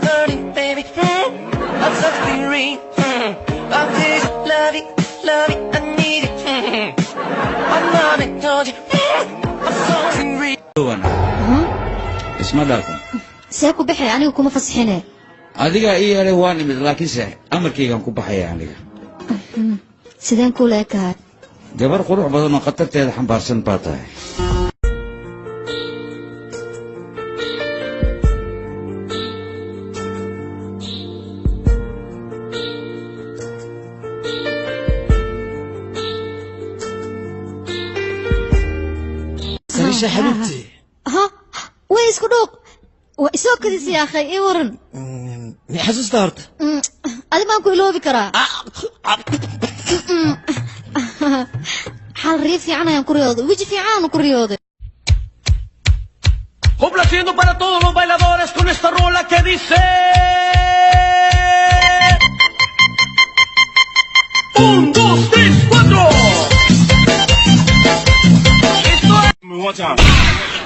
burning, baby. I'm suffering, I feel love it, I need it. My mama told you, I'm so hungry. اسمع لكم سيكو بحي anigu kuma fasixine adiga ii yare waan imid laakiinse amarkaygan ku baxaya aniga sideen ku leekahay gabar qurux badan oo qatarteeda xambaarsan baa tahay سريشة حبيبتي ها ويسكو دوق وإسوك كذي يا أخي إيه ورن حسست هارت أدي ما أقول له بكرة حال ريف في عنا ينكر رياضي ويجي في عنا ينكر رياضي Complaciendo para todos los bailadores con esta rola que dice 1, 2, 3, 4. One time,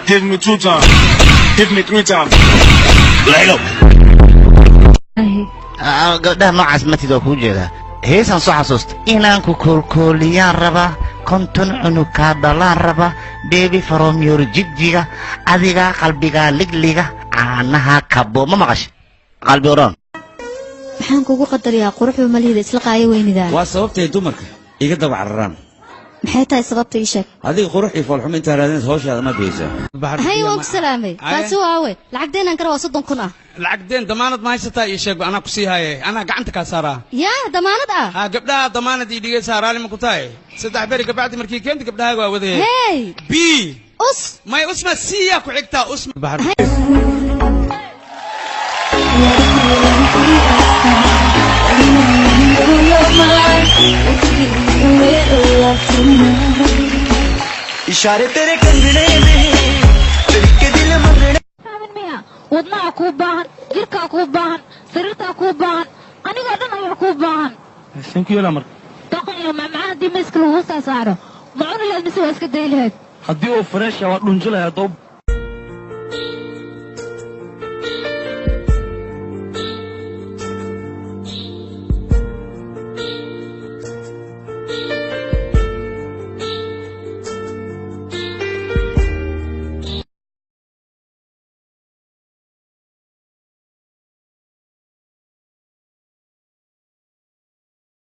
hit me 2 times, hit me 3 times. Lego. gabdhaha noocaas matidoo kuu jeeda heesaan soo xasuusta inaan ku koolkooliyaan rabaa konton cunug kaa dhalaan raba beebi faromyor jigjiga adigaa qalbigaa ligliga caanaha kabo ma maqasha qalbi oran maxaan kugu qadariyaa quruxda malihida isla qaayo weynidaan waa sababtay dumarka iga daba cararaan maxay tahay sababta ii sheeg adiga quruxii foolxum intaa raadinaysa hawshaada ma geysa hay waan ku salaamay kaasi waawe lacagdeenan kara waa 30 kun ah lacagdeen damaanad ma haysataa ii sheeg anaa ku sii haye anaa gacanta kaa saaraa yaa damaanad ah ha gabdhaha damaanad ii dhigay saaraali ma ku tahay 3 beri gabadhi markii keenta gabdhaha waa wadayay hey b us may usma siya ku xigtaa usma इशारे तेरे कंगने में तेरे के दिल मंगने wadnaha kuu baahan jirkaa kuu baahan sariirtaa kuu baahan aniga dhan ayaa kuu baahan Thank you lamar. doqon iyo macmacaan haddii miiska lagu soo saaro ma cuni lahayd mise waa iska day lahayd Haddii uu fresh waa dhunjilaya doob.